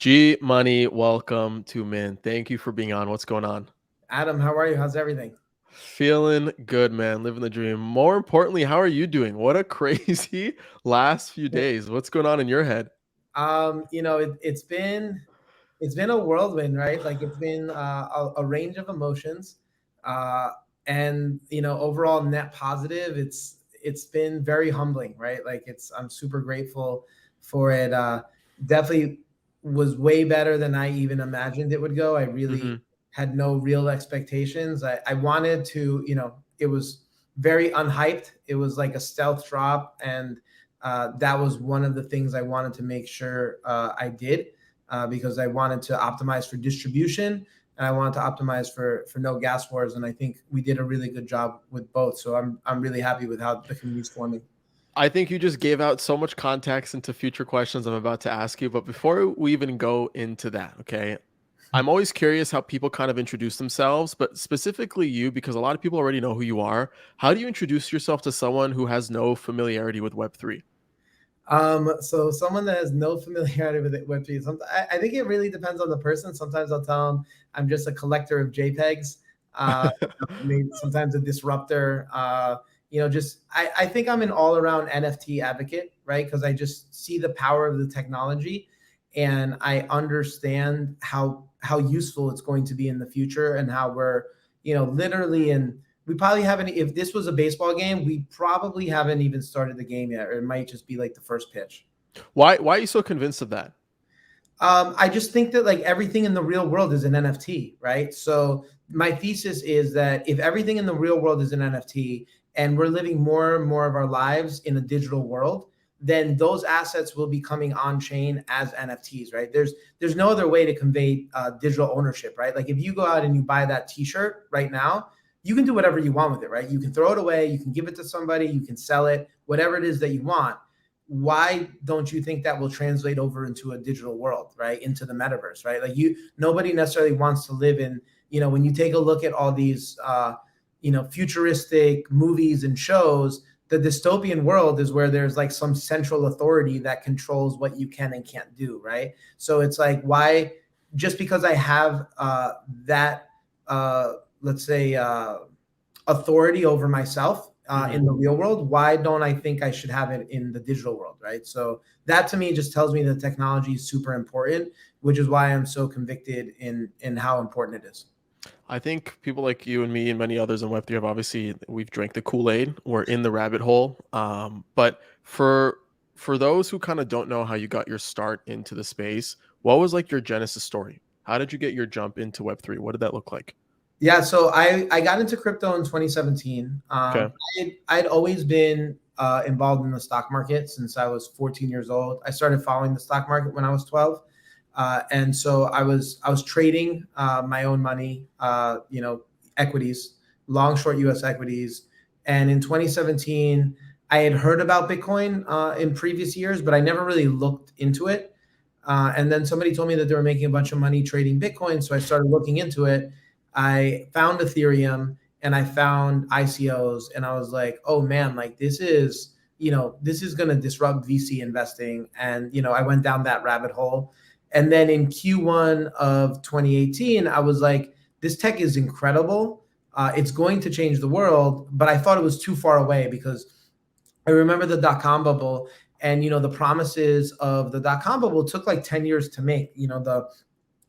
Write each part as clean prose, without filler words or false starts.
Gmoney, welcome to Mint. Thank you for being on. What's going on? Adam, how are you? How's everything? Feeling good, man. Living the dream. More importantly, how are you doing? What a crazy last few days. What's going on in your head? It's been a whirlwind, right? Like it's been a range of emotions, uh, and overall net positive. It's been very humbling, right? Like I'm super grateful for it. Definitely was way better than I even imagined it would go. I really Hmm. had no real expectations. I wanted to, it was very unhyped. It was like a stealth drop, and that was one of the things I wanted to make sure I did, because I wanted to optimize for distribution and I wanted to optimize for no gas wars. And I think we did a really good job with both. So I'm really happy with how the community's forming. I think you just gave out so much context into future questions I'm about to ask you. But before we even go into that, okay, I'm always curious how people kind of introduce themselves, but specifically you, because a lot of people already know who you are. How do you introduce yourself to someone who has no familiarity with Web3? So someone that has no familiarity with it, Web3, I think it really depends on the person. Sometimes I'll tell them I'm just a collector of JPEGs. Uh, Maybe sometimes a disruptor. I think I'm an all-around NFT advocate, right? Because I just see the power of the technology, and I understand how useful it's going to be in the future, and how we're literally in. We probably haven't. If this was a baseball game, we probably haven't even started the game yet, or it might just be like the first pitch. Why are you so convinced of that? I just think that like everything in the real world is an NFT, right? So my thesis is that if everything in the real world is an NFT and we're living more and more of our lives in a digital world, then those assets will be coming on chain as NFTs, right? There's no other way to convey digital ownership, right? Like if you go out and you buy that T-shirt right now, you can do whatever you want with it, right? You can throw it away, you can give it to somebody, you can sell it, whatever it is that you want. Why don't you think that will translate over into a digital world, right? Into the metaverse, right? Like nobody necessarily wants to live in, when you take a look at all these, futuristic movies and shows, the dystopian world is where there's like some central authority that controls what you can and can't do, right? So it's like, why, just because I have that, let's say, authority over myself in the real world, why don't I think I should have it in the digital world, right? So that to me just tells me that technology is super important, which is why I'm so convicted in how important it is. I think people like you and me and many others in Web3 have obviously we've drank the Kool-Aid. We're in the rabbit hole. But for those who kind of don't know how you got your start into the space, what was like your genesis story? How did you get your jump into Web3? What did that look like? Yeah, so I got into crypto in 2017. Okay. I'd always been involved in the stock market since I was 14 years old. I started following the stock market when I was 12, and so I was trading my own money, equities, long short U.S. equities. And in 2017, I had heard about Bitcoin in previous years, but I never really looked into it. And then somebody told me that they were making a bunch of money trading Bitcoin, so I started looking into it. I found Ethereum and I found ICOs, and I was like, oh man, like this is going to disrupt VC investing. And I went down that rabbit hole. And then in Q1 of 2018, I was like, this tech is incredible. It's going to change the world, but I thought it was too far away because I remember the dot-com bubble, and the promises of the dot-com bubble took like 10 years to make.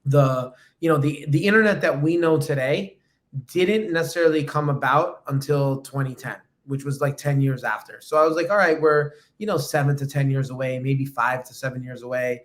The internet that we know today didn't necessarily come about until 2010, which was like 10 years after. So I was like, all right, we're 7 to 10 years away, maybe 5 to 7 years away.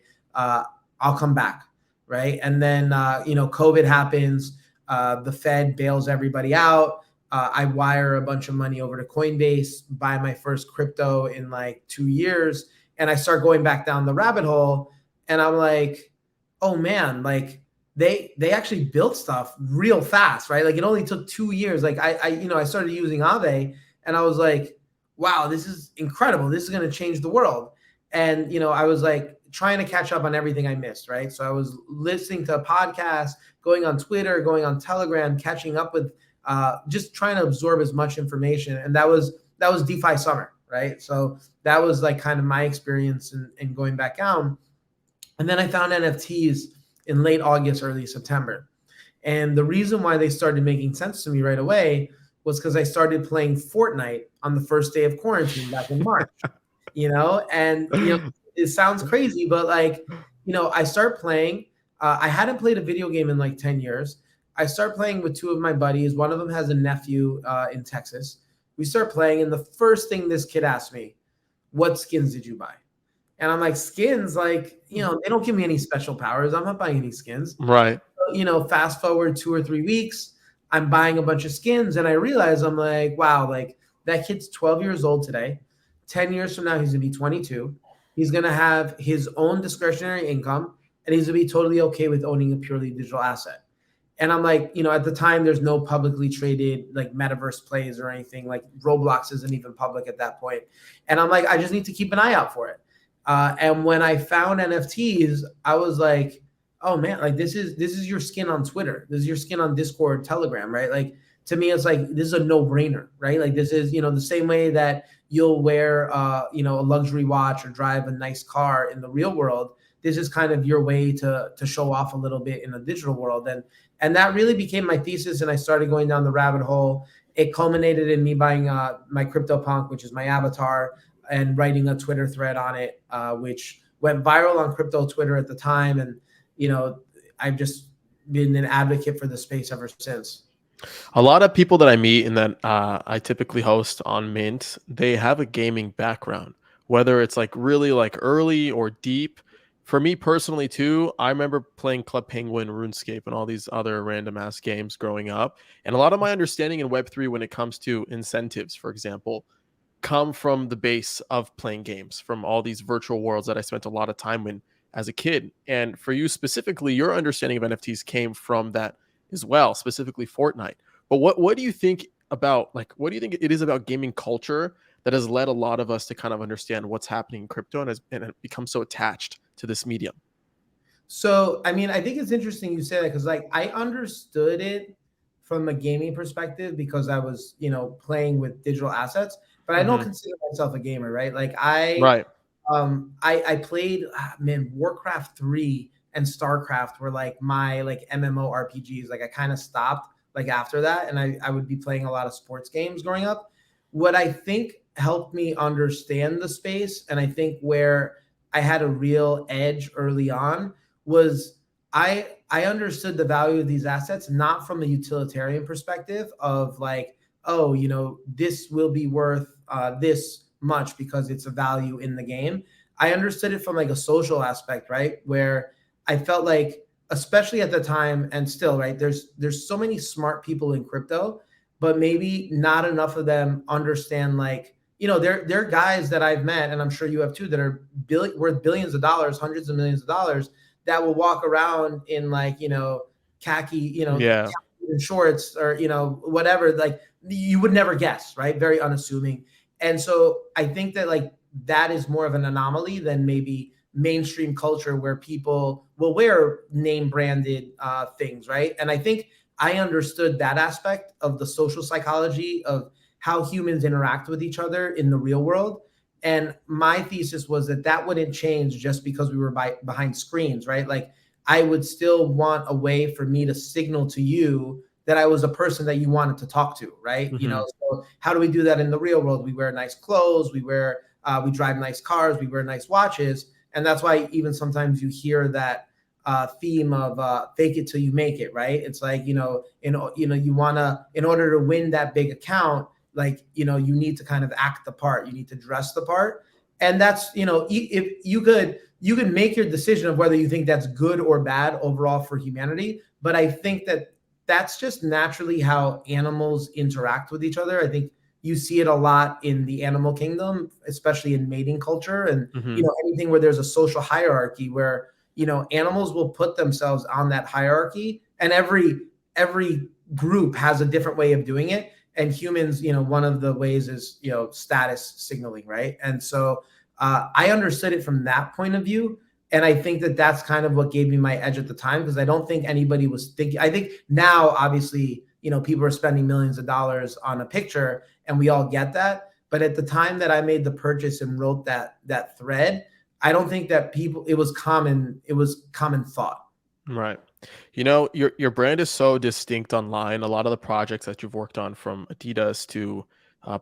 I'll come back, right? And then COVID happens. The Fed bails everybody out. I wire a bunch of money over to Coinbase, buy my first crypto in like 2 years, and I start going back down the rabbit hole. And I'm like, oh man, like they actually built stuff real fast, right? Like it only took 2 years. Like I started using Aave, and I was like, wow, this is incredible. This is going to change the world. And I was like trying to catch up on everything I missed, right? So I was listening to podcasts, going on Twitter, going on Telegram, catching up with, just trying to absorb as much information. And that was DeFi summer, right? So that was like kind of my experience in going back down. And then I found NFTs in late August, early September. And the reason why they started making sense to me right away was because I started playing Fortnite on the first day of quarantine back in March, and, it sounds crazy, but like, I start playing. I hadn't played a video game in like 10 years. I start playing with two of my buddies. One of them has a nephew in Texas. We start playing, and the first thing this kid asked me, what skins did you buy? And I'm like, skins? Like, they don't give me any special powers. I'm not buying any skins. Right. Fast forward 2 or 3 weeks, I'm buying a bunch of skins, and I realize I'm like, wow, like that kid's 12 years old today. 10 years from now, he's gonna be 22. He's gonna have his own discretionary income, and he's gonna be totally okay with owning a purely digital asset. And I'm like, at the time, there's no publicly traded like metaverse plays or anything. Like Roblox isn't even public at that point. And I'm like, I just need to keep an eye out for it. And when I found NFTs, I was like, oh man, like this is your skin on Twitter. This is your skin on Discord, Telegram, right? Like to me, it's like this is a no-brainer, right? Like this is, the same way that you'll wear a luxury watch or drive a nice car in the real world. This is kind of your way to show off a little bit in the digital world. And that really became my thesis. And I started going down the rabbit hole. It culminated in me buying my CryptoPunk, which is my avatar, and writing a Twitter thread on it, which went viral on crypto Twitter at the time. And, I've just been an advocate for the space ever since. A lot of people that I meet and that I typically host on Mint, they have a gaming background, whether it's like really like early or deep. For me personally too, I remember playing Club Penguin, RuneScape, and all these other random ass games growing up. And a lot of my understanding in Web3 when it comes to incentives, for example, come from the base of playing games, from all these virtual worlds that I spent a lot of time in as a kid. And for you specifically, your understanding of NFTs came from that as well, specifically Fortnite. But what do you think about, like, what do you think it is about gaming culture that has led a lot of us to kind of understand what's happening in crypto and become so attached to this medium? So, I mean, I think it's interesting you say that because like I understood it from a gaming perspective because I was, playing with digital assets, but I don't consider myself a gamer, right? Like Right. I played Warcraft 3 and StarCraft were like my like MMO RPGs. Like I kind of stopped like after that, and I would be playing a lot of sports games growing up. What I think helped me understand the space, and I think where I had a real edge early on was I understood the value of these assets not from a utilitarian perspective of like, oh, this will be worth this much because it's a value in the game. I understood it from like a social aspect, right? Where I felt like, especially at the time and still, right, there's so many smart people in crypto, but maybe not enough of them understand like, there are guys that I've met, and I'm sure you have too, that are worth billions of dollars, hundreds of millions of dollars, that will walk around in like, khaki, Yeah. khaki shorts or, whatever, like you would never guess, right? Very unassuming. And so I think that like that is more of an anomaly than maybe mainstream culture where people will wear name branded things, right? And I think I understood that aspect of the social psychology of how humans interact with each other in the real world. And my thesis was that that wouldn't change just because we were behind screens, right? Like I would still want a way for me to signal to you that I was a person that you wanted to talk to, right? So how do we do that in the real world? We wear nice clothes, we drive nice cars, we wear nice watches. And that's why even sometimes you hear that theme of fake it till you make it, right? It's like, you wanna, in order to win that big account, like, you need to kind of act the part, you need to dress the part. And that's, if you could make your decision of whether you think that's good or bad overall for humanity. But I think that that's just naturally how animals interact with each other. I think you see it a lot in the animal kingdom, especially in mating culture and, anything where there's a social hierarchy where, animals will put themselves on that hierarchy, and every group has a different way of doing it. And humans, one of the ways is, status signaling, right? And so I understood it from that point of view. And I think that that's kind of what gave me my edge at the time, because I don't think anybody was thinking. I think now, obviously, people are spending millions of dollars on a picture, and we all get that. But at the time that I made the purchase and wrote that thread, I don't think that it was common thought. Right. You know, your brand is so distinct online. A lot of the projects that you've worked on, from Adidas to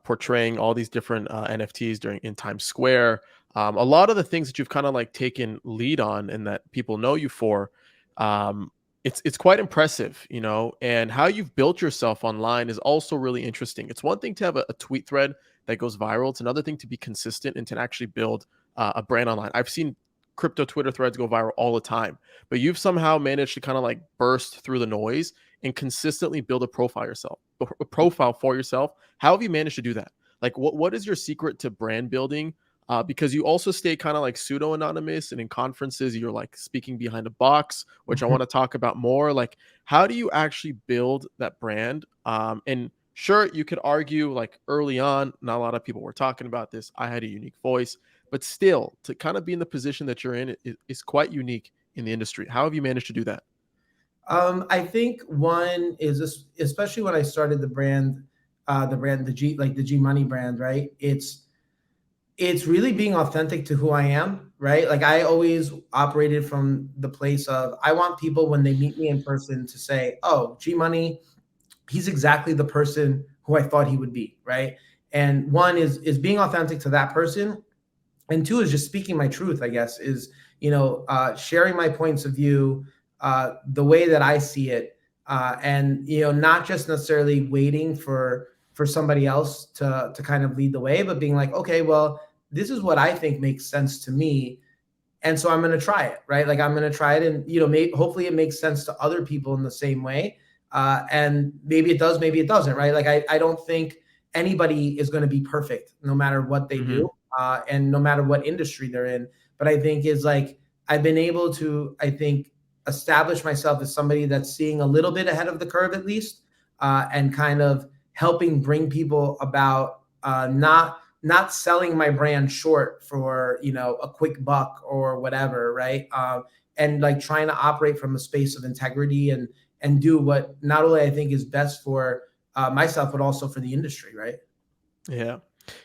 portraying all these different NFTs during in Times Square, a lot of the things that you've kind of like taken lead on and that people know you for, um, it's quite impressive, you know. And how you've built yourself online is also really interesting. It's one thing to have a tweet thread that goes viral. It's another thing to be consistent and to actually build a brand online. I've seen crypto Twitter threads go viral all the time, but you've somehow managed to kind of like burst through the noise and consistently build a profile for yourself. How have you managed to do that? Like, what is your secret to brand building? Because you also stay kind of like pseudo anonymous, and in conferences you're like speaking behind a box, which I want to talk about more. Like, how do you actually build that brand? And sure, you could argue like early on, not a lot of people were talking about this. I had a unique voice, but still, to kind of be in the position that you're in is quite unique in the industry. How have you managed to do that? I think one is this, especially when I started the brand, the Gmoney brand, right? It's really being authentic to who I am, right? Like I always operated from the place of I want people when they meet me in person to say, "Oh, Gmoney, he's exactly the person who I thought he would be," right? And one is being authentic to that person, and two is just speaking my truth, I guess, is sharing my points of view, the way that I see it, and not just necessarily waiting for somebody else to kind of lead the way, but being like, okay, well, this is what I think makes sense to me, and so I'm going to try it, right? Like I'm going to try it, and hopefully it makes sense to other people in the same way, and maybe it does, maybe it doesn't, right? Like I don't think anybody is going to be perfect no matter what they Mm-hmm. do, and no matter what industry they're in. But I think is like I've been able to, I think, establish myself as somebody that's seeing a little bit ahead of the curve at least, and kind of helping bring people about, not selling my brand short for a quick buck or whatever, right? And like trying to operate from a space of integrity and do what not only I think is best for myself but also for the industry, right? Yeah.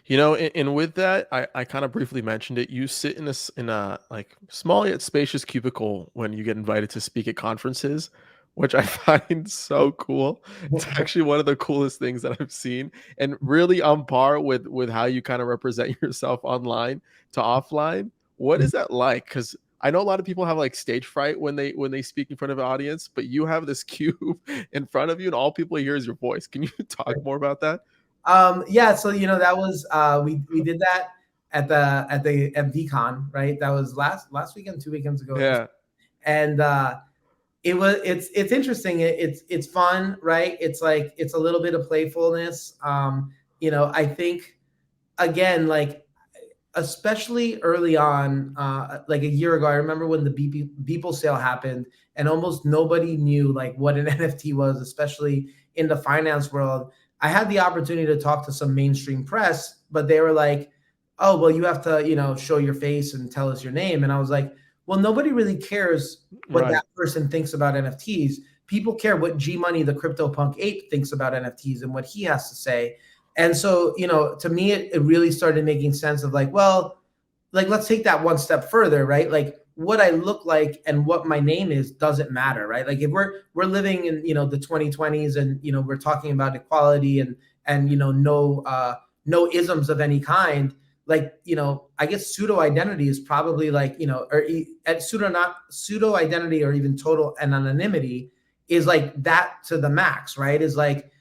You know, and with that, I kind of briefly mentioned it. You sit in a like small yet spacious cubicle when you get invited to speak at conferences, which I find so cool. It's actually one of the coolest things that I've seen, and really on par with how you kind of represent yourself online to offline. What is that like? Because I know a lot of people have like stage fright when they speak in front of an audience, but you have this cube in front of you, and all people hear is your voice. Can you talk more about that? Yeah, so that was we did that at VCon, right? That was last weekend, 2 weekends ago. Yeah. And it's interesting. It's fun, right? It's like it's a little bit of playfulness. I think again, like especially early on, like a year ago, I remember when the Beeple sale happened, and almost nobody knew like what an NFT was, especially in the finance world. I had the opportunity to talk to some mainstream press, but they were like, "Oh, well, you have to, show your face and tell us your name." And I was like, "Well, nobody really cares what Right. that person thinks about NFTs. People care what Gmoney, the CryptoPunk ape, thinks about NFTs and what he has to say." And so, to me, it really started making sense of like, well, like, let's take that one step further, right? Like what I look like and what my name is doesn't matter, right? Like if we're living in, the 2020s and, we're talking about equality and, no isms of any kind, like, I guess pseudo identity is probably like, or at pseudo identity or even total anonymity is like that to the max, right? Is like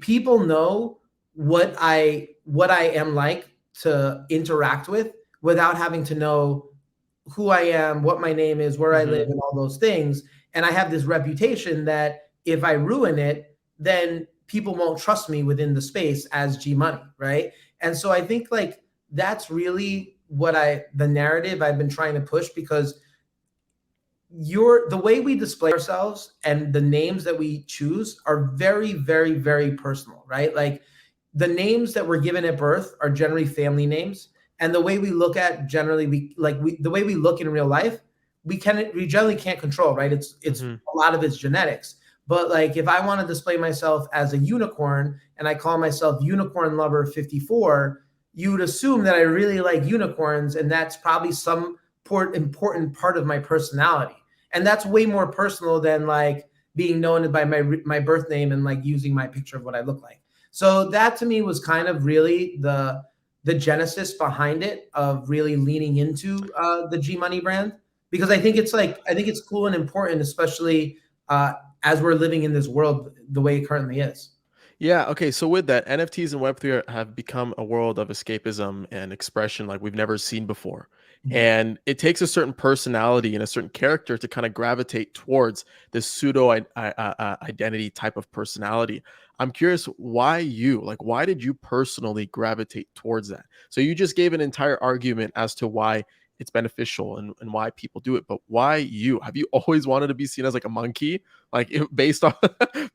people know what I am like to interact with without having to know who I am, what my name is, where I live, Mhm. and all those things. And I have this reputation that if I ruin it, then people won't trust me within the space as Gmoney, right? And so I think like that's really the narrative I've been trying to push, because the way we display ourselves and the names that we choose are very, very, very personal, right? Like the names that we're given at birth are generally family names, and the way we look at generally the way we look in real life, we generally can't control, right? It's Mhm. a lot of it's genetics. But like if I want to display myself as a unicorn and I call myself Unicorn Lover 54, you would assume that I really like unicorns, and that's probably some important part of my personality. And that's way more personal than like being known by my birth name and like using my picture of what I look like. So that to me was kind of really the genesis behind it, of really leaning into the Gmoney brand, because I think it's cool and important, especially as we're living in this world the way it currently is. Yeah. Okay. So with that, NFTs and Web3 have become a world of escapism and expression like we've never seen before. Mhm. And it takes a certain personality and a certain character to kind of gravitate towards this identity type of personality. I'm curious why you, like, why did you personally gravitate towards that? So you just gave an entire argument as to why it's beneficial and why people do it, but why you? Have you always wanted to be seen as like a monkey? Like based off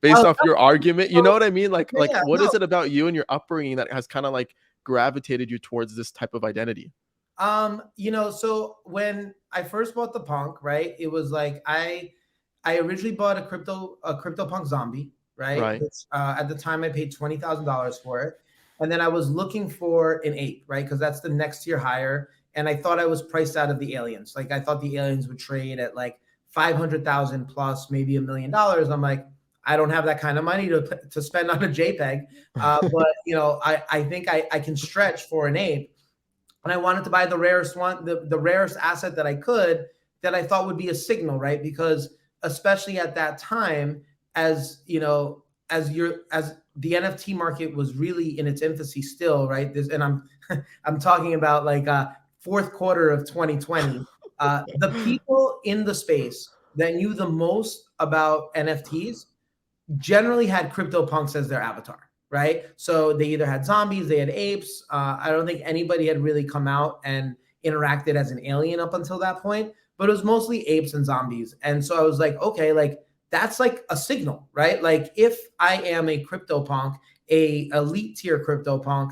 based Oh, off your argument, you know so, what I mean? Like yeah, what no. is it about you and your upbringing that has kind of like gravitated you towards this type of identity? So when I first bought the punk, right, it was like I originally bought a CryptoPunk zombie, right? Right. Which at the time I paid $20,000 for it, and then I was looking for an ape, right? Because that's the next tier higher, and I thought I was priced out of the aliens. Like I thought the aliens would trade at like 500,000 plus, maybe $1 million. I'm like, I don't have that kind of money to spend on a JPEG, but I think I can stretch for an ape, and I wanted to buy the rarest one, the rarest asset that I could, that I thought would be a signal, right? Because especially at that time, as you know, as the NFT market was really in its infancy still, right? And I'm talking about like fourth quarter of 2020. The people in the space that knew the most about NFTs generally had CryptoPunks as their avatar, right? So they either had zombies, they had apes. I don't think anybody had really come out and interacted as an alien up until that point, but it was mostly apes and zombies. And so I was like, okay, like that's like a signal, right? Like if I am a CryptoPunk, a elite tier CryptoPunk,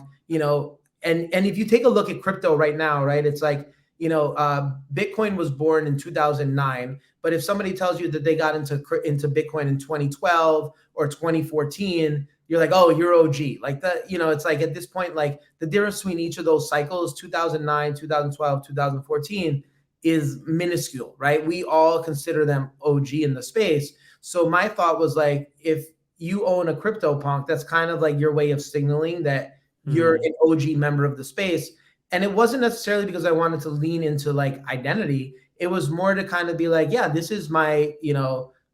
and if you take a look at crypto right now, right, it's like, Bitcoin was born in 2009. But if somebody tells you that they got into Bitcoin in 2012 or 2014, you're like, oh, you're OG. Like it's like at this point, like the difference between each of those cycles, 2009, 2012, 2014, is minuscule, right? We all consider them OG in the space. So my thought was like, if you own a CryptoPunk, that's kind of like your way of signaling that you're Hmm. an OG member of the space. And it wasn't necessarily because I wanted to lean into like identity. It was more to kind of be like, yeah, this is my,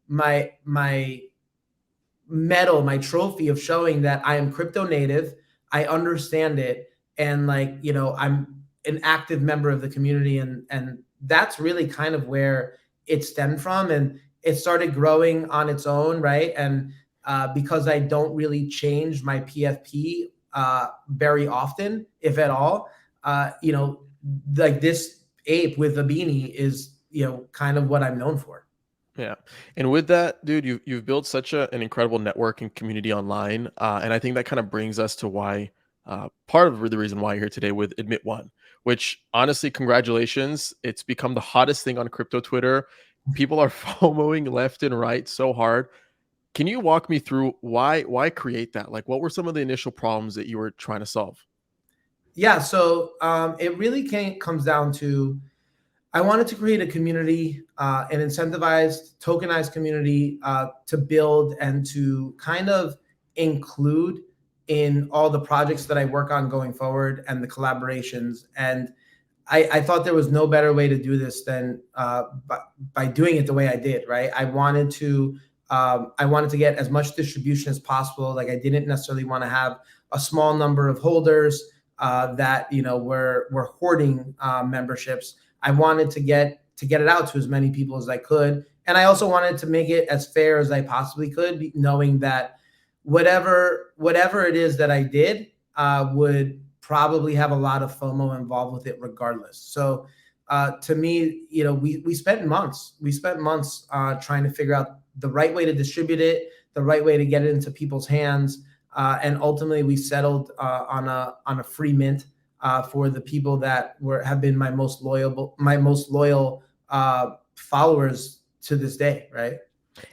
my medal, my trophy of showing that I am crypto native. I understand it. And like, I'm an active member of the community. And that's really kind of where it stemmed from. And it started growing on its own, right? And because I don't really change my PFP very often, if at all, like this ape with a beanie is, kind of what I'm known for. Yeah. And with that, dude, you've built such an incredible network and community online. And I think that kind of brings us to why part of the reason why you're here today with Admit One, which honestly, congratulations. It's become the hottest thing on crypto Twitter. People are FOMOing left and right so hard. Can you walk me through why create that? Like what were some of the initial problems that you were trying to solve? Yeah. So it really comes down to, I wanted to create a community, an incentivized, tokenized community to build and to kind of include in all the projects that I work on going forward and the collaborations. And I thought there was no better way to do this than by doing it the way I did. Right. I wanted to get as much distribution as possible. Like I didn't necessarily want to have a small number of holders that were hoarding memberships. I wanted to get it out to as many people as I could, and I also wanted to make it as fair as I possibly could, knowing that whatever it is that I did would probably have a lot of FOMO involved with it, regardless. So to me, we spent months. We spent months trying to figure out the right way to distribute it, the right way to get it into people's hands, and ultimately we settled on a free mint for the people that have been my most loyal followers to this day, right?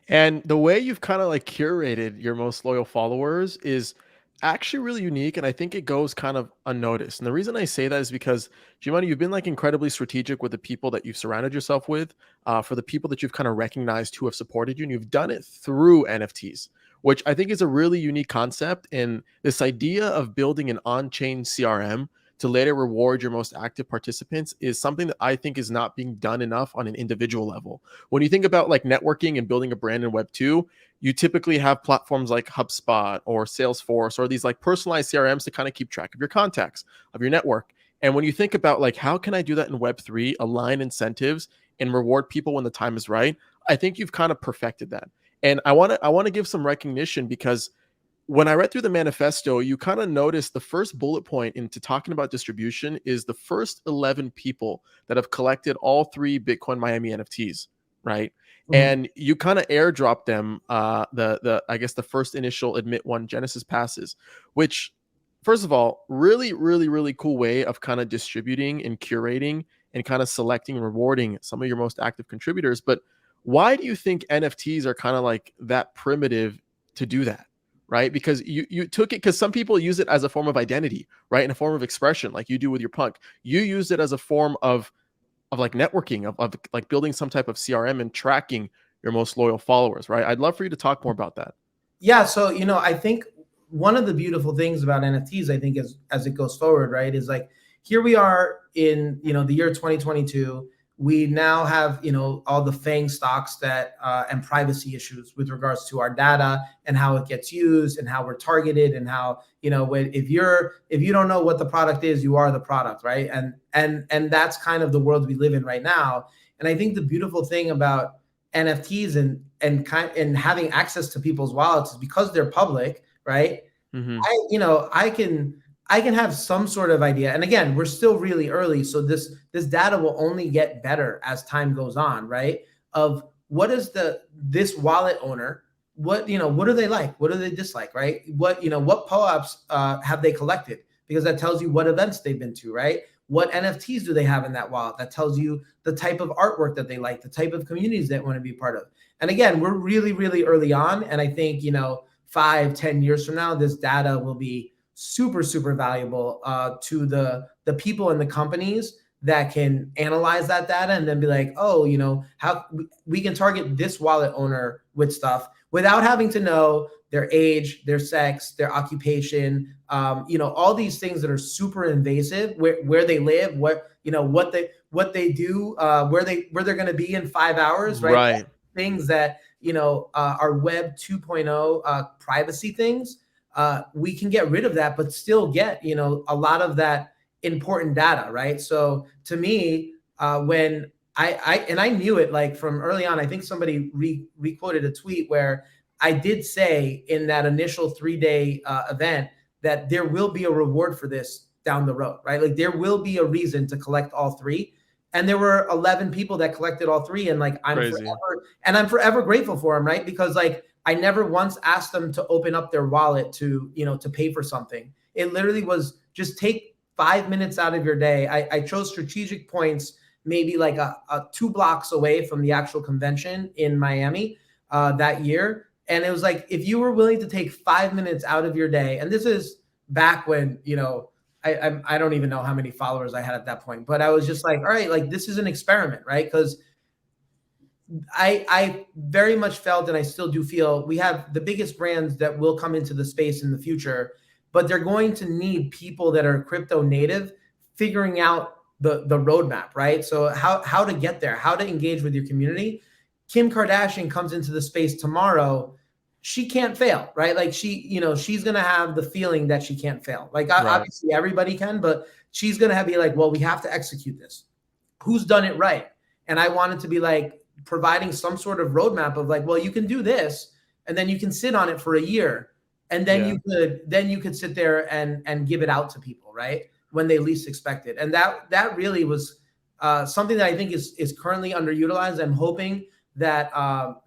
And the way you've kind of like curated your most loyal followers is actually really unique, and I think it goes kind of unnoticed. And the reason I say that is because, Gmoney, you've been like incredibly strategic with the people that you've surrounded yourself with, for the people that you've kind of recognized who have supported you, and you've done it through NFTs, which I think is a really unique concept. And this idea of building an on-chain CRM to later reward your most active participants is something that I think is not being done enough on an individual level. When you think about like networking and building a brand in Web 2, you typically have platforms like HubSpot or Salesforce or these like personalized CRMs to kind of keep track of your contacts, of your network. And when you think about like, how can I do that in Web3, align incentives and reward people when the time is right? I think you've kind of perfected that. And I want to give some recognition, because when I read through the manifesto, you kind of notice the first bullet point into talking about distribution is the first 11 people that have collected all 3 Bitcoin Miami NFTs, right? Mhm. And you kind of airdrop them the I guess the first initial admit one Genesis passes, which, first of all, really really really cool way of kind of distributing and curating and kind of selecting and rewarding some of your most active contributors. But why do you think NFTs are kind of like that primitive to do that? Right, because you took it, because some people use it as a form of identity, right, in a form of expression, like you do with your punk. You used it as a form of like networking, of like building some type of CRM and tracking your most loyal followers, right? I'd love for you to talk more about that. Yeah, so I think one of the beautiful things about NFTs, I think, is as it goes forward, right, is like here we are in the year 2022. We now have all the FANG stocks that and privacy issues with regards to our data and how it gets used and how we're targeted and how if you don't know what the product is, you are the product, right? And that's kind of the world we live in right now. And I think the beautiful thing about NFTs and having access to people's wallets is because they're public, right? Mm-hmm. I can have some sort of idea. And again, we're still really early, so this data will only get better as time goes on, right? Of what is this wallet owner, what do they like? What do they dislike, right? What POAPs have they collected? Because that tells you what events they've been to, right? What NFTs do they have in that wallet? That tells you the type of artwork that they like, the type of communities they want to be part of. And again, we're really, really early on. And I think, 5-10 years from now, this data will be super, super valuable to the people and the companies that can analyze that data and then be like, oh, how we can target this wallet owner with stuff without having to know their age, their sex, their occupation, all these things that are super invasive, where they live, what they do, where they're going to be in 5 hours, right? Right. Things that are Web 2.0 privacy things. We can get rid of that, but still get a lot of that important data, right? So to me, when I knew it like from early on. I think somebody re-quoted a tweet where I did say in that initial 3-day event that there will be a reward for this down the road, right? Like there will be a reason to collect all 3. And there were 11 people that collected all 3. And like, Crazy. I'm forever grateful for them, right? Because like, I never once asked them to open up their wallet to pay for something. It literally was just take 5 minutes out of your day. I chose strategic points, maybe like a 2 blocks away from the actual convention in Miami that year. And it was like, if you were willing to take 5 minutes out of your day, and this is back when, I don't even know how many followers I had at that point, but I was just like, all right, like this is an experiment, right? Because I very much felt, and I still do feel, we have the biggest brands that will come into the space in the future, but they're going to need people that are crypto native figuring out the roadmap, right? So how to get there, how to engage with your community. Kim Kardashian comes into the space tomorrow. She can't fail, right? Like she's going to have the feeling that she can't fail. Like Right. obviously everybody can, but she's going to be like, well, we have to execute this. Who's done it right? And I wanted to be like, providing some sort of roadmap of like, well, you can do this, and then you can sit on it for a year, and then you could sit there and give it out to people, right, when they least expect it. And that really was something that I think is currently underutilized. I'm hoping that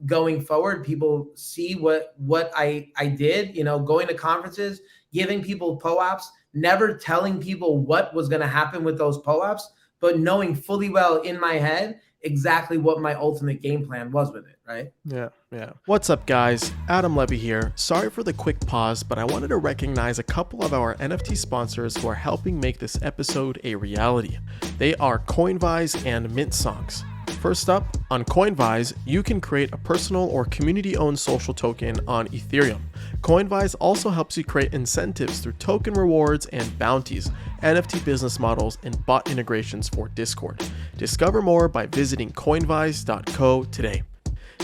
going forward, people see what I did, going to conferences, giving people POAPs, never telling people what was going to happen with those POAPs, but knowing fully well in my head exactly what my ultimate game plan was with it, right? Yeah. What's up, guys? Adam Levy here. Sorry for the quick pause, but I wanted to recognize a couple of our NFT sponsors who are helping make this episode a reality. They are Coinvise and Mint Songs. First up, on Coinvise, you can create a personal or community-owned social token on Ethereum. Coinvise also helps you create incentives through token rewards and bounties, NFT business models, and bot integrations for Discord. Discover more by visiting coinvise.co today.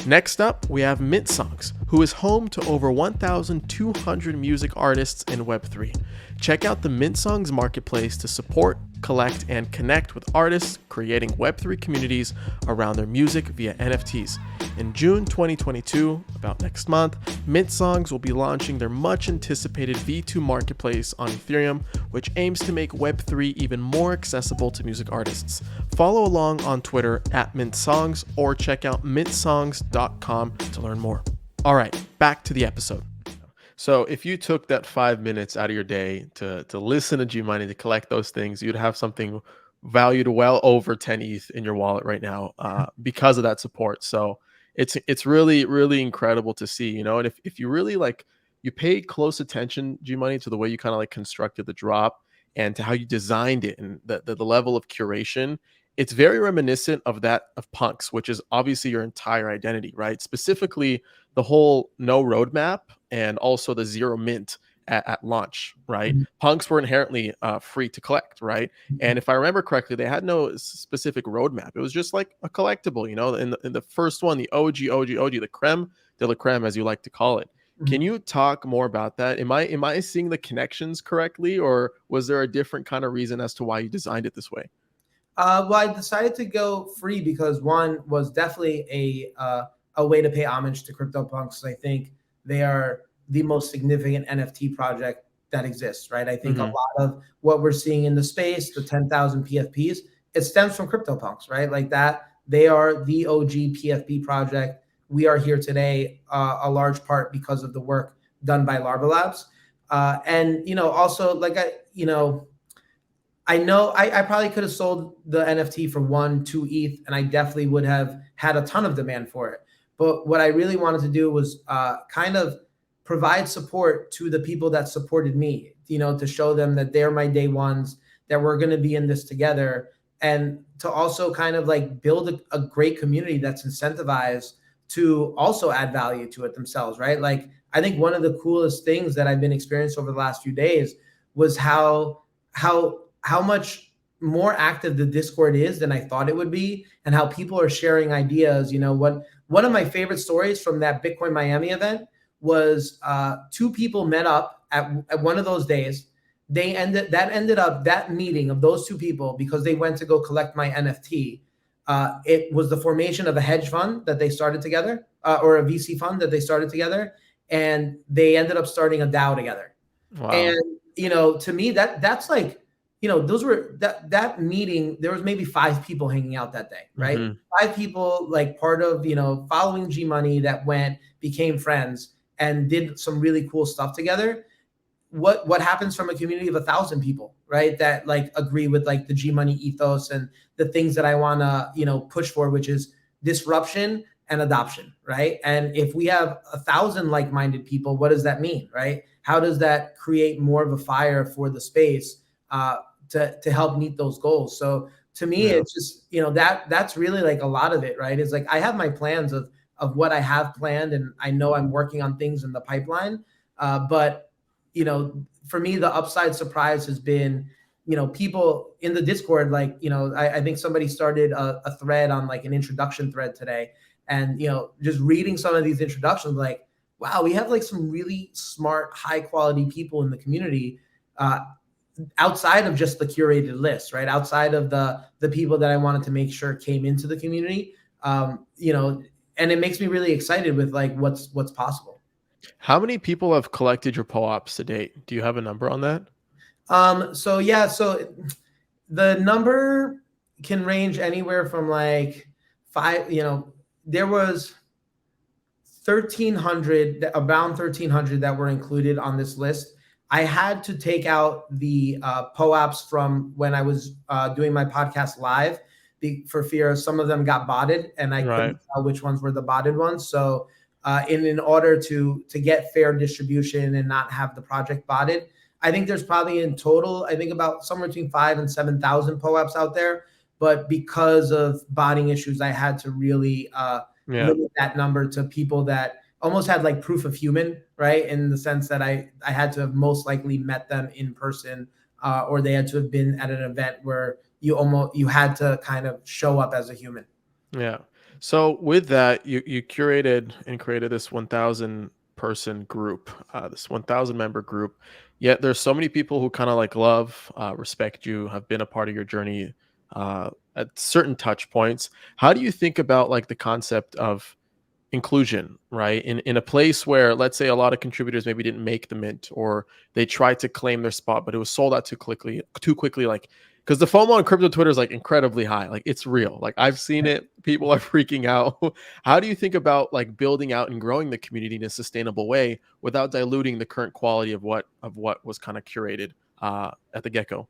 Next up, we have Mint Songs, who is home to over 1,200 music artists in Web3. Check out the Mint Songs marketplace to support, collect, and connect with artists creating Web3 communities around their music via NFTs. In June 2022, about next month, Mint Songs will be launching their much-anticipated V2 marketplace on Ethereum, which aims to make Web3 even more accessible to music artists. Follow along on Twitter at MintSongs or check out mintsongs.com to learn more. All right, back to the episode. So if you took that 5 minutes out of your day to listen to Gmoney, to collect those things, you'd have something valued well over 10 ETH in your wallet right now because of that support. So it's really, really incredible to see, you know, and if you really you pay close attention, Gmoney, to the way you kind of like constructed the drop and to how you designed it and the level of curation, it's very reminiscent of that of Punks, which is obviously your entire identity, right? Specifically, the whole no roadmap and also the zero mint at launch, right? Mhm. Punks were inherently free to collect, right? And if I remember correctly, they had no specific roadmap. It was just like a collectible, you know, in the first one, the OG, the creme de la creme, as you like to call it. Can Mhm. you talk more about that? Am I seeing the connections correctly, or was there a different kind of reason as to why you designed it this way? Well, I decided to go free because one was definitely a way to pay homage to CryptoPunks. I think they are the most significant NFT project that exists, right? I think a Mm-hmm. lot of what we're seeing in the space, the 10,000 PFPs, it stems from CryptoPunks, right? Like that, they are the OG PFP project. We are here today, a large part because of the work done by Larva Labs. And, also like I know I probably could have sold the NFT for 1, 2 ETH, and I definitely would have had a ton of demand for it. But what I really wanted to do was kind of provide support to the people that supported me, to show them that they're my day ones, that we're going to be in this together, and to also kind of like build a great community that's incentivized to also add value to it themselves, right? Like, I think one of the coolest things that I've been experiencing over the last few days was how much more active the Discord is than I thought it would be, and how people are sharing ideas. One of my favorite stories from that Bitcoin Miami event was two people met up at one of those days. That meeting of those two people, because they went to go collect my NFT. It was the formation of a hedge fund that they started together, or a VC fund that they started together, and they ended up starting a DAO together. Wow. And to me, that's like, those were that meeting. There was maybe 5 people hanging out that day, right? Mm-hmm. 5 people, like part of following Gmoney, that became friends and did some really cool stuff together. What happens from a community of 1,000 people, right? That like agree with like the Gmoney ethos and the things that I want to push for, which is disruption and adoption, right? And if we have 1,000 like-minded people, what does that mean, right? How does that create more of a fire for the space to help meet those goals? So to me, Yeah. it's just that's really like a lot of it, right? It's like I have my plans of what I have planned, and I know I'm working on things in the pipeline, but for me, the upside surprise has been people in the Discord. Like I think somebody started a thread on like an introduction thread today, and just reading some of these introductions, like, wow, we have like some really smart, high quality people in the community, outside of just the curated list, right? Outside of the people that I wanted to make sure came into the community, and it makes me really excited with like what's possible. How many people have collected your POAPs to date? Do you have a number on that? So the number can range anywhere from like 5. There was 1,300, around 1,300 that were included on this list. I had to take out the POAPs from when I was doing my podcast live, for fear some of them got botted, and I Right. couldn't tell which ones were the botted ones. So in order to get fair distribution and not have the project botted, I think there's probably in total, I think about somewhere between 5,000 and 7,000 POAPs out there. But because of botting issues, I had to really limit that number to people that almost had like proof of human, right? In the sense that I had to have most likely met them in person, or they had to have been at an event where you had to kind of show up as a human. Yeah. So with that, you curated and created this 1,000 person group, this 1,000 member group. Yet there's so many people who kind of like love, respect you, have been a part of your journey at certain touch points. How do you think about like the concept of inclusion, right? In a place where, let's say, a lot of contributors maybe didn't make the mint, or they tried to claim their spot, but it was sold out too quickly, like, because the FOMO on crypto Twitter is like incredibly high. Like, it's real. Like, I've seen it. People are freaking out. How do you think about like building out and growing the community in a sustainable way without diluting the current quality of what was kind of curated at the get-go?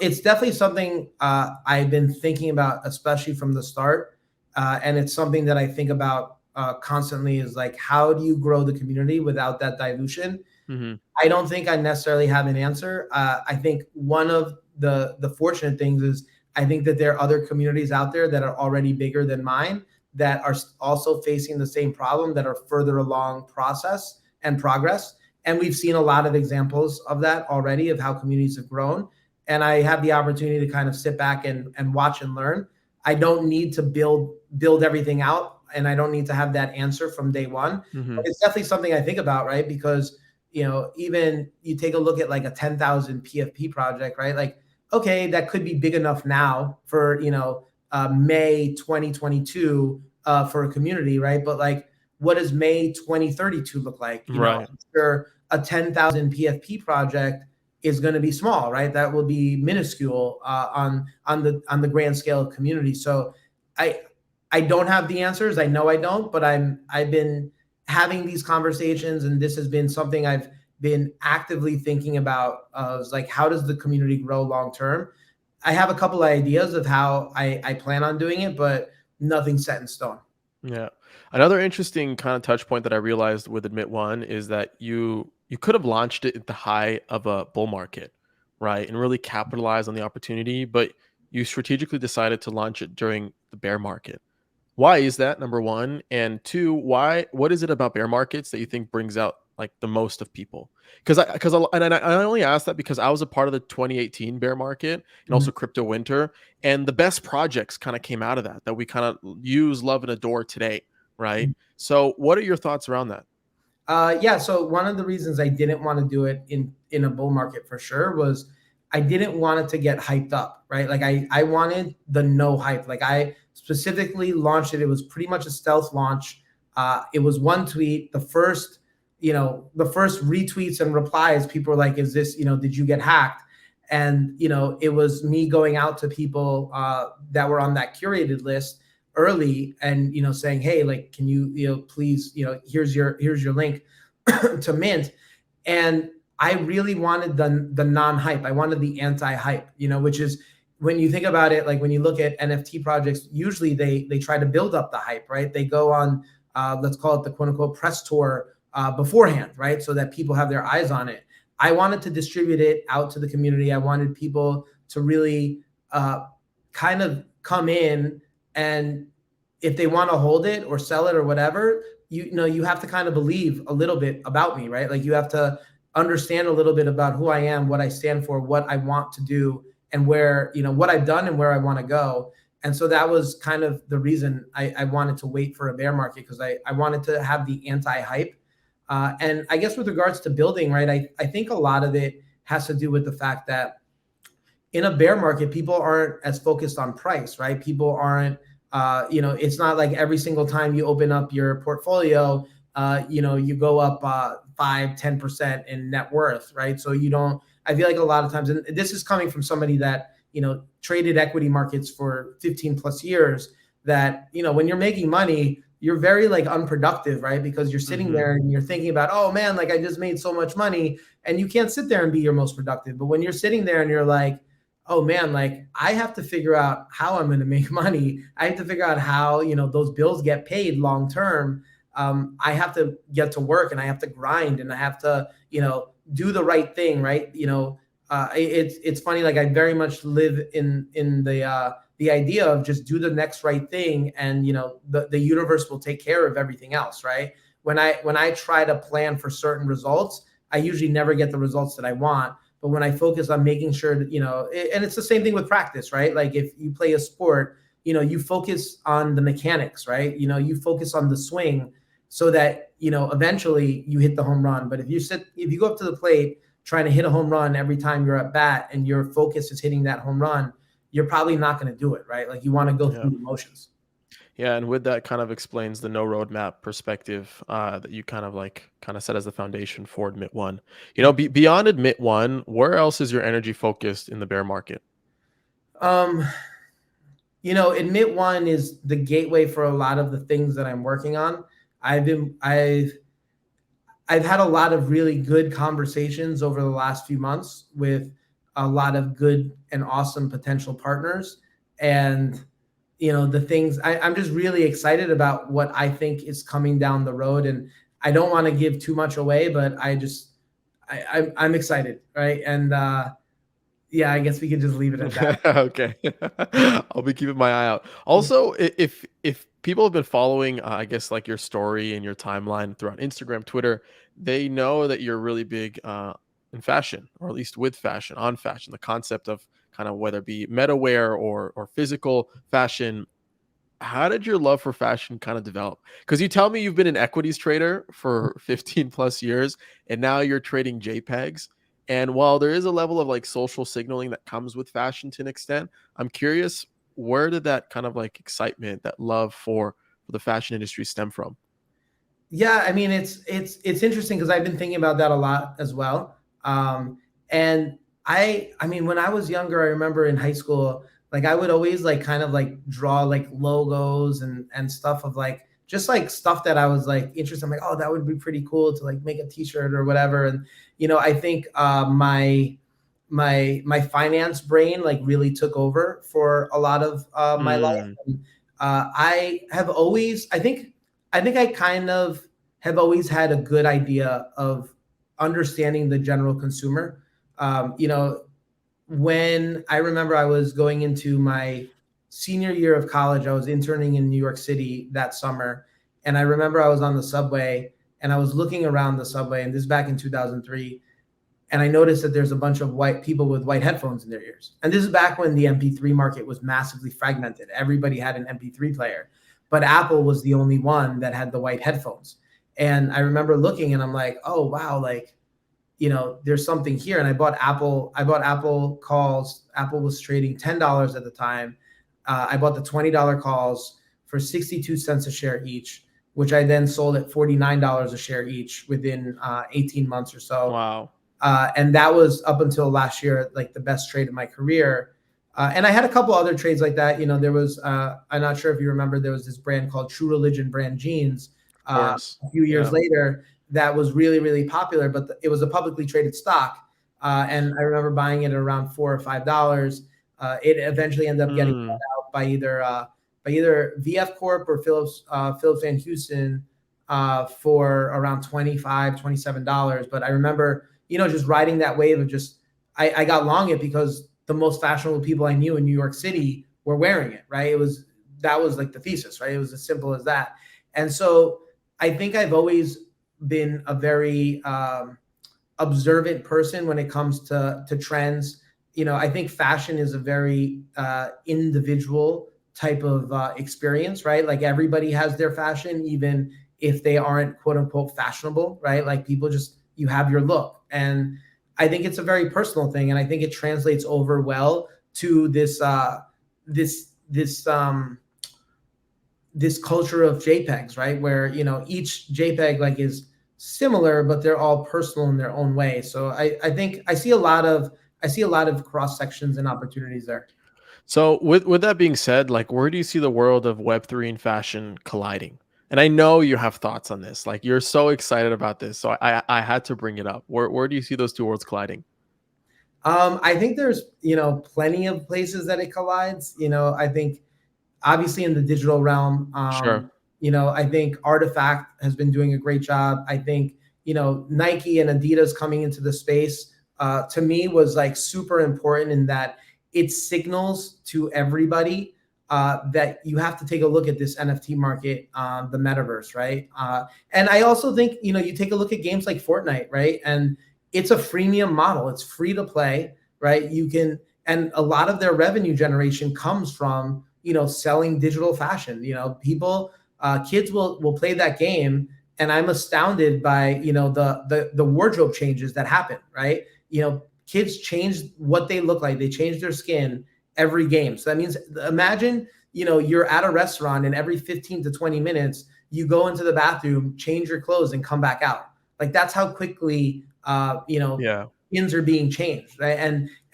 It's definitely something I've been thinking about, especially from the start. And it's something that I think about constantly, is like, how do you grow the community without that dilution? Mm-hmm. I don't think I necessarily have an answer. I think one of the fortunate things is I think that there are other communities out there that are already bigger than mine that are also facing the same problem, that are further along process and progress. And we've seen a lot of examples of that already, of how communities have grown. And I have the opportunity to kind of sit back and watch and learn. I don't need to build everything out, and I don't need to have that answer from day one. Mm-hmm. But it's definitely something I think about, right? Because even you take a look at like a 10,000 PFP project, right? Like, okay, that could be big enough now for May 2022 for a community, right? But like, what does May 2032 look like? Right. Sure, a 10,000 PFP project is going to be small, right? That will be minuscule on the grand scale of community. So I don't have the answers. I know I don't, but I've been having these conversations, and this has been something I've been actively thinking about. Like, how does the community grow long term? I have a couple of ideas of how I plan on doing it, but nothing's set in stone. Yeah. Another interesting kind of touch point that I realized with Admit One is that you could have launched it at the high of a bull market, right? And really capitalize on the opportunity, but you strategically decided to launch it during the bear market. Why is that, number one? And two, what is it about bear markets that you think brings out like the most of people? I only asked that because I was a part of the 2018 bear market and also crypto winter, and the best projects kind of came out of that we kind of use, love, and adore today, right? So what are your thoughts around that? Yeah. So one of the reasons I didn't want to do it in a bull market for sure was I didn't want it to get hyped up, right? Like I wanted the no hype. Like I specifically launched it. It was pretty much a stealth launch. It was one tweet. The first retweets and replies, people were like, "Is this, did you get hacked?" And it was me going out to people that were on that curated list early, and saying, "Hey, like, can you please, here's your link to mint." And I really wanted the non-hype. I wanted the anti-hype, which is, when you think about it, like when you look at NFT projects, usually they try to build up the hype, right? They go on, let's call it the quote unquote press tour beforehand, right? So that people have their eyes on it. I wanted to distribute it out to the community. I wanted people to really kind of come in, and if they want to hold it or sell it or whatever, you have to kind of believe a little bit about me, right? Like, you have to understand a little bit about who I am, what I stand for, what I want to do, and where, what I've done and where I want to go. And so that was kind of the reason I wanted to wait for a bear market, because I wanted to have the anti-hype. And I guess with regards to building, right, I think a lot of it has to do with the fact that in a bear market, people aren't as focused on price, right? People aren't, it's not like every single time you open up your portfolio, you go up 5-10% in net worth, right? So I feel like a lot of times, and this is coming from somebody that, traded equity markets for 15 plus years, that, when you're making money, you're very like unproductive, right? Because you're sitting there and you're thinking about, oh man, like I just made so much money, and you can't sit there and be your most productive. But when you're sitting there and you're like, oh man, like I have to figure out how I'm going to make money. I have to figure out how, those bills get paid long term. I have to get to work and I have to grind and I have to, do the right thing, right? It's funny. Like I very much live in the idea of just do the next right thing, and the universe will take care of everything else, right? When I try to plan for certain results, I usually never get the results that I want. But when I focus on making sure that, and it's the same thing with practice, right? Like if you play a sport, you focus on the mechanics, right? You focus on the swing so that, eventually you hit the home run. But if you go up to the plate trying to hit a home run every time you're at bat and your focus is hitting that home run, you're probably not going to do it, right? Like you want to go Yeah. through the motions. Yeah, and with that kind of explains the no roadmap perspective that you kind of set as the foundation for admit one. Beyond admit one, where else is your energy focused in the bear market? Um, admit one is the gateway for a lot of the things that I'm working on. I've had a lot of really good conversations over the last few months with a lot of good and awesome potential partners. And, the things I'm just really excited about what I think is coming down the road. And I don't want to give too much away, but I'm excited. Right. And, yeah, I guess we can just leave it at that. Okay. I'll be keeping my eye out. Also, if people have been following, I guess like your story and your timeline throughout Instagram, Twitter, they know that you're really big in fashion, or at least with fashion, on fashion. The concept of kind of whether it be metawear or physical fashion. How did your love for fashion kind of develop? Because you tell me you've been an equities trader for 15 plus years and now you're trading JPEGs. And while there is a level of like social signaling that comes with fashion to an extent, I'm curious, where did that kind of like excitement, that love for the fashion industry stem from? Yeah, I mean it's interesting because I've been thinking about that a lot as well. And I mean when I was younger, I remember in high school, like I would always like kind of like draw like logos and stuff of like just like stuff that I was like interested. I'm like, oh, that would be pretty cool to like make a T-shirt or whatever. And I think my finance brain like really took over for a lot of my life. Mm, And, I have always, I think I kind of have always had a good idea of understanding the general consumer. When I remember I was going into my senior year of college, I was interning in New York City that summer. And I remember I was on the subway and I was looking around the subway, and this is back in 2003. And I noticed that there's a bunch of white people with white headphones in their ears. And this is back when the MP3 market was massively fragmented. Everybody had an MP3 player, but Apple was the only one that had the white headphones. And I remember looking and I'm like, oh wow, like, there's something here. And I bought Apple calls. Apple was trading $10 at the time. I bought the $20 calls for 62 cents a share each, which I then sold at $49 a share each within 18 months or so. wow. And that was up until last year, like the best trade of my career. And I had a couple other trades like that. There was, I'm not sure if you remember, there was this brand called True Religion brand jeans Of course. a few years Yeah. later that was really, really popular, but it was a publicly traded stock. And I remember buying it at around $4 or $5. It eventually ended up getting bought Mm, out by either VF Corp or Phillips and Houston for around $25, $27. But I remember, just riding that wave of just, I got long it because the most fashionable people I knew in New York City were wearing it, right? That was like the thesis, right? It was as simple as that. And so I think I've always been a very observant person when it comes to trends. I think fashion is a very individual type of experience, right? Like everybody has their fashion, even if they aren't quote unquote fashionable, right? Like people just, you have your look. And I think it's a very personal thing. And I think it translates over well to this culture of JPEGs, right? Where, each JPEG like is similar, but they're all personal in their own way. So I think I see a lot of cross sections and opportunities there. So with that being said, like where do you see the world of Web3 and fashion colliding? And I know you have thoughts on this. Like you're so excited about this. So I had to bring it up. Where do you see those two worlds colliding? I think there's, plenty of places that it collides. I think obviously in the digital realm, Sure. I think Artifact has been doing a great job. I think, Nike and Adidas coming into the space, to me was like super important in that it signals to everybody that you have to take a look at this NFT market, the metaverse, right? And I also think, you take a look at games like Fortnite, right? And it's a freemium model. It's free to play, right? And a lot of their revenue generation comes from, selling digital fashion. People, kids will play that game, and I'm astounded by, the wardrobe changes that happen, right? Kids change what they look like. They change their skin every game. So that means, imagine, you're at a restaurant and every 15 to 20 minutes you go into the bathroom, change your clothes, and come back out. Like that's how quickly Yeah. skins are being changed, right?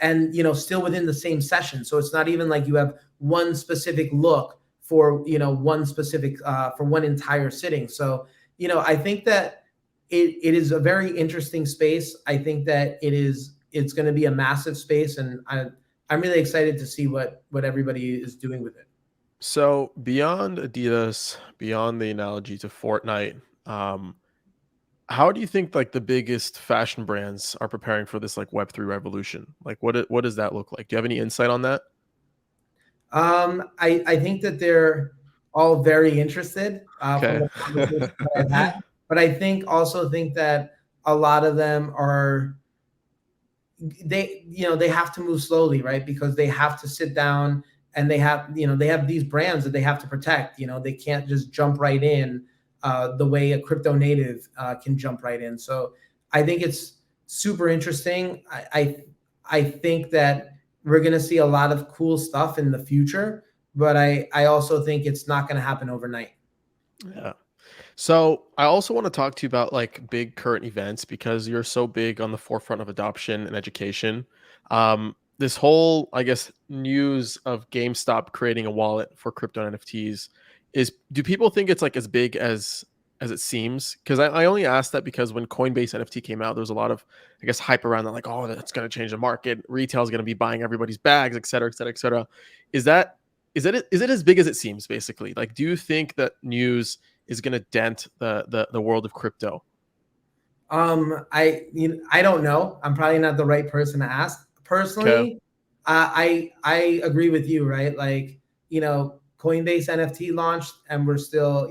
And still within the same session. So it's not even like you have one specific look for one specific for one entire sitting. So I think that it is a very interesting space. I think that it's going to be a massive space, and I'm really excited to see what everybody is doing with it. So beyond Adidas, beyond the analogy to Fortnite, how do you think like the biggest fashion brands are preparing for this like Web3 revolution? Like what does that look like? Do you have any insight on that? I think that they're all very interested from Okay. the conversations that I've had, but I think also think that a lot of them are they have to move slowly, right? Because they have to sit down and they have these brands that they have to protect. They can't just jump right in the way a crypto native can jump right in. So I think it's super interesting. I think that we're going to see a lot of cool stuff in the future, but I also think it's not going to happen overnight. Yeah. So I also want to talk to you about like big current events because you're so big on the forefront of adoption and education. This whole, I guess, news of GameStop creating a wallet for crypto NFTs do people think it's like as big as it seems? Because I only asked that because when Coinbase NFT came out, there was a lot of, I guess, hype around that, like, oh, that's going to change the market. Retail is going to be buying everybody's bags, et cetera, et cetera, et cetera. Is that is it as big as it seems? Basically, like, do you think that news is going to dent the world of crypto? I don't know. I'm probably not the right person to ask. Okay. Personally, I agree with you, right? Like, Coinbase NFT launched, and we're still,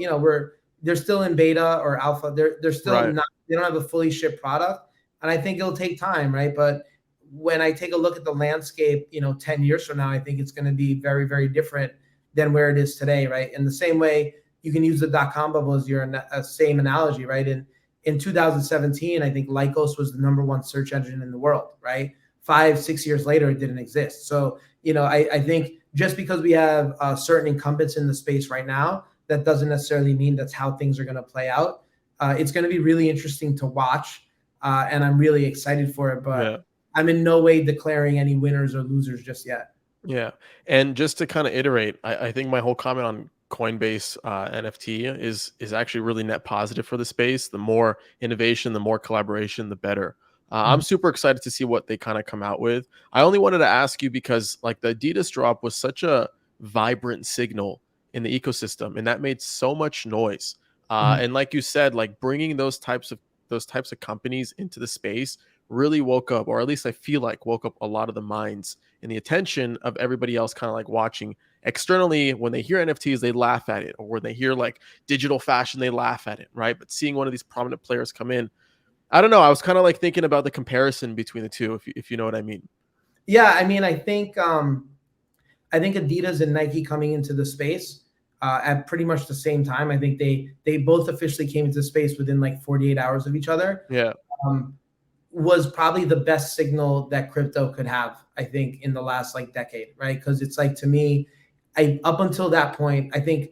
they're still in beta or alpha. They're still Right. not, they don't have a fully shipped product, and I think it'll take time, right? But when I take a look at the landscape, 10 years from now, I think it's going to be very, very different than where it is today, right? In the same way, you can use the dot-com bubble as your same analogy, right? And in 2017, I think Lycos was the number one search engine in the world, right? 5, 6 years later, it didn't exist. So, I think just because we have certain incumbents in the space right now, that doesn't necessarily mean that's how things are going to play out. It's going to be really interesting to watch, and I'm really excited for it, Yeah. but I'm in no way declaring any winners or losers just yet. Yeah. And just to kind of iterate, I think my whole comment on Coinbase NFT is actually really net positive for the space. The more innovation, the more collaboration, the better. I'm Mhm. super excited to see what they kind of come out with. I only wanted to ask you because like the Adidas drop was such a vibrant signal in the ecosystem, and that made so much noise. Mhm. And like you said, like bringing those types of companies into the space really woke up, or at least I feel like woke up a lot of the minds and the attention of everybody else kind of like watching externally. When they hear NFTs, they laugh at it, or when they hear like digital fashion, they laugh at it, right? But seeing one of these prominent players come in, I don't know, I was kind of like thinking about the comparison between the two, if you know what I mean. Yeah, I mean, I think Adidas and Nike coming into the space at pretty much the same time. I think they both officially came into space within like 48 hours of each other. Yeah. Um, was probably the best signal that crypto could have, I think, in the last like decade, right? Because it's like, to me, I up until that point, I think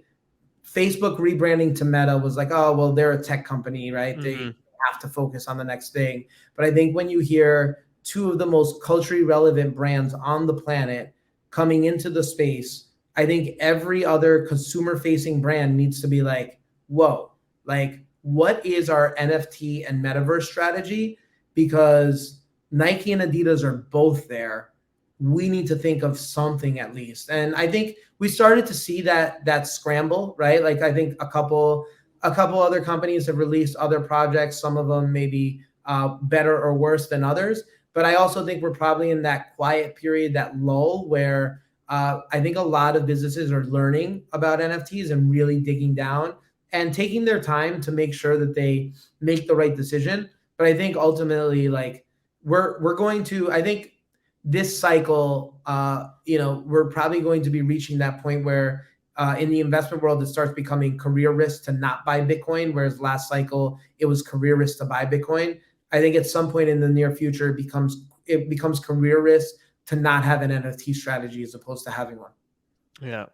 Facebook rebranding to Meta was like, oh, well, they're a tech company, right? They Hmm. have to focus on the next thing. But I think when you hear two of the most culturally relevant brands on the planet coming into the space, I think every other consumer facing brand needs to be like, whoa, like, what is our NFT and metaverse strategy? Because Nike and Adidas are both there. We need to think of something at least. And I think we started to see that scramble, right? Like I think a couple other companies have released other projects, some of them maybe better or worse than others. But I also think we're probably in that quiet period, that lull where I think a lot of businesses are learning about NFTs and really digging down and taking their time to make sure that they make the right decision. But I think ultimately, like we're going to, I think this cycle, we're probably going to be reaching that point where in the investment world, it starts becoming career risk to not buy Bitcoin, whereas last cycle it was career risk to buy Bitcoin. I think at some point in the near future, it becomes career risk to not have an NFT strategy as opposed to having one. Yeah.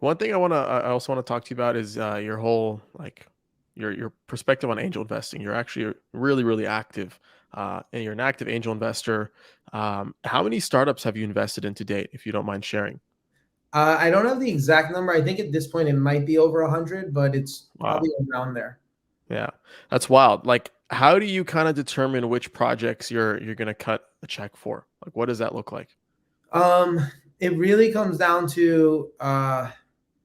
One thing I also want to talk to you about is your whole like your perspective on angel investing. You're actually really, really active, and you're an active angel investor. How many startups have you invested in to date, if you don't mind sharing? I don't have the exact number. I think at this point it might be over 100, but it's probably Wow. around there. Yeah. That's wild. Like, how do you kind of determine which projects you're gonna cut a check for? Like, what does that look like? Um, it really comes down to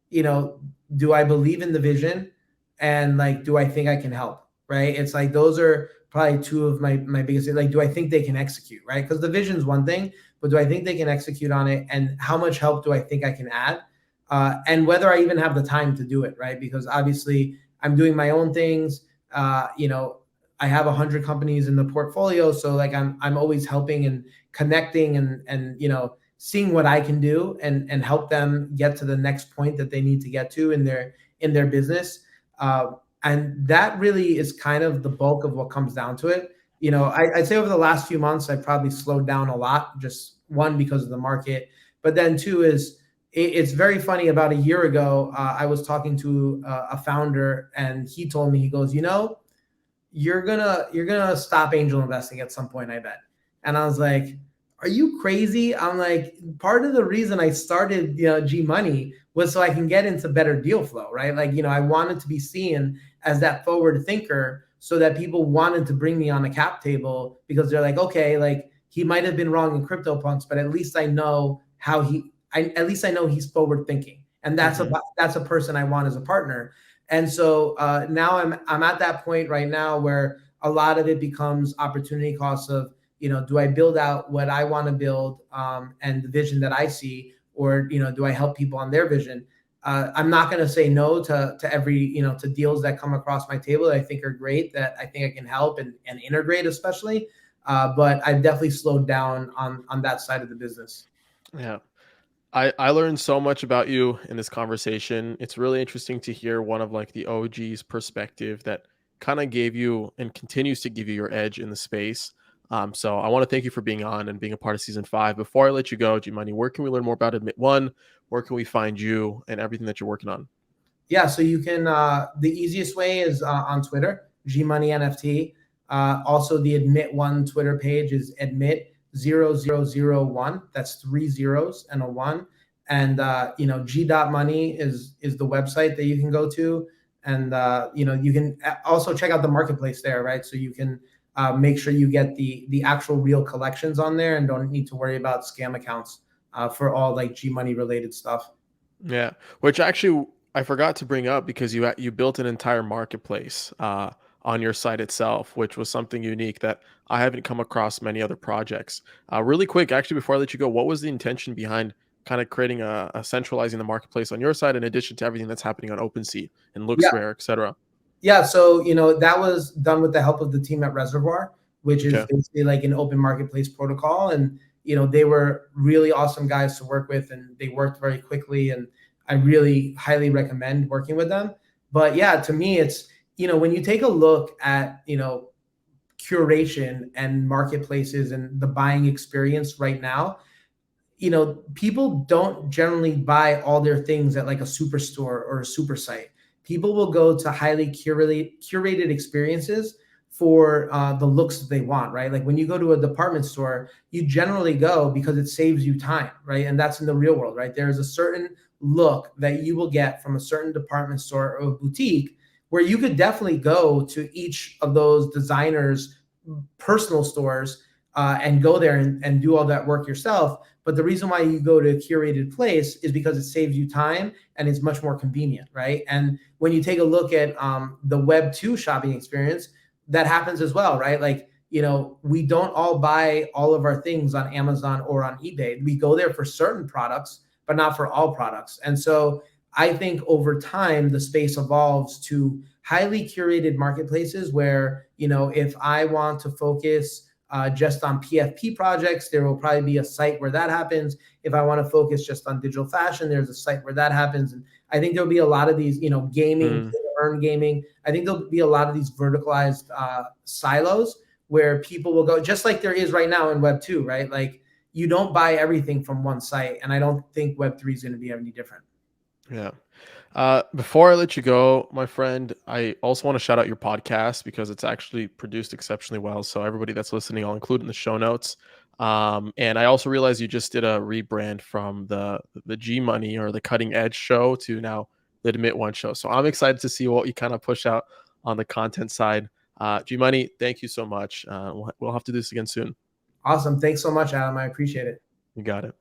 you know, do I believe in the vision, and like, do I think I can help? Right? It's like those are probably two of my biggest. Like, do I think they can execute? Right? Because the vision is one thing, but do I think they can execute on it? And how much help do I think I can add? And whether I even have the time to do it? Right? Because obviously I'm doing my own things. I have 100 companies in the portfolio, so like I'm always helping and connecting and seeing what I can do and help them get to the next point that they need to get to in their business. And that really is kind of the bulk of what comes down to it. I'd say over the last few months, I probably slowed down a lot, just one, because of the market. But then two is it's very funny. About a year ago, I was talking to a founder and he told me, he goes, you're gonna stop angel investing at some point, I bet. And I was like, are you crazy? I'm like, part of the reason I started Gmoney was so I can get into better deal flow, right? Like, I wanted to be seen as that forward thinker so that people wanted to bring me on a cap table because they're like, okay, like he might have been wrong in CryptoPunks, but at least I know at least I know he's forward thinking. And Hmm. that's a person I want as a partner. And so now I'm at that point right now where a lot of it becomes opportunity costs of, do I build out what I want to build and the vision that I see, or do I help people on their vision? I'm not going to say no to every to deals that come across my table that I think are great, that I think I can help and integrate, especially. But I've definitely slowed down on that side of the business. Yeah. I learned so much about you in this conversation. It's really interesting to hear one of like the OG's perspective that kind of gave you and continues to give you your edge in the space. So I want to thank you for being on and being a part of season 5. Before I let you go, Gmoney, where can we learn more about Admit One? Where can we find you and everything that you're working on? Yeah, so you can. The easiest way is on Twitter, Gmoney NFT. Also, the Admit One Twitter page is admit 0001. That's 3 zeros and a one. And G.money is the website that you can go to, and you can also check out the marketplace there, right? So you can make sure you get the actual real collections on there, and don't need to worry about scam accounts for all like Gmoney related stuff. Yeah, which actually I forgot to bring up because you built an entire marketplace on your site itself, which was something unique that I haven't come across many other projects. Really quick, actually, before I let you go, what was the intention behind kind of creating a centralizing the marketplace on your side in addition to everything that's happening on OpenSea and Yeah. LooksRare, etc.? Yeah, so that was done with the help of the team at Reservoir, which is Okay. basically like an open marketplace protocol. And they were really awesome guys to work with, and they worked very quickly. And I really highly recommend working with them. But yeah, to me, it's when you take a look at curation and marketplaces and the buying experience right now, people don't generally buy all their things at like a superstore or a super site. People will go to highly curated experiences for the looks that they want, right? Like when you go to a department store, you generally go because it saves you time, right? And that's in the real world, right? There's a certain look that you will get from a certain department store or boutique where you could definitely go to each of those designers' personal stores and go there and do all that work yourself. But the reason why you go to a curated place is because it saves you time and it's much more convenient, right? And when you take a look at the Web2 shopping experience, that happens as well, right? Like, we don't all buy all of our things on Amazon or on eBay. We go there for certain products, but not for all products. And so I think over time, the space evolves to highly curated marketplaces where, if I want to focus just on PFP projects, there will probably be a site where that happens. If I want to focus just on digital fashion, there's a site where that happens. And I think there'll be a lot of these, gaming, earn gaming. I think there'll be a lot of these verticalized silos where people will go, just like there is right now in Web2, right? Like you don't buy everything from one site. And I don't think Web3 is going to be any different. Yeah. Before I let you go, my friend, I also want to shout out your podcast because it's actually produced exceptionally well. So everybody that's listening, I'll include in the show notes. And I also realized you just did a rebrand from the Gmoney or the Cutting Edge show to now the Admit One show. So I'm excited to see what you kind of push out on the content side. Gmoney, thank you so much. We'll have to do this again soon. Awesome. Thanks so much, Adam. I appreciate it. You got it.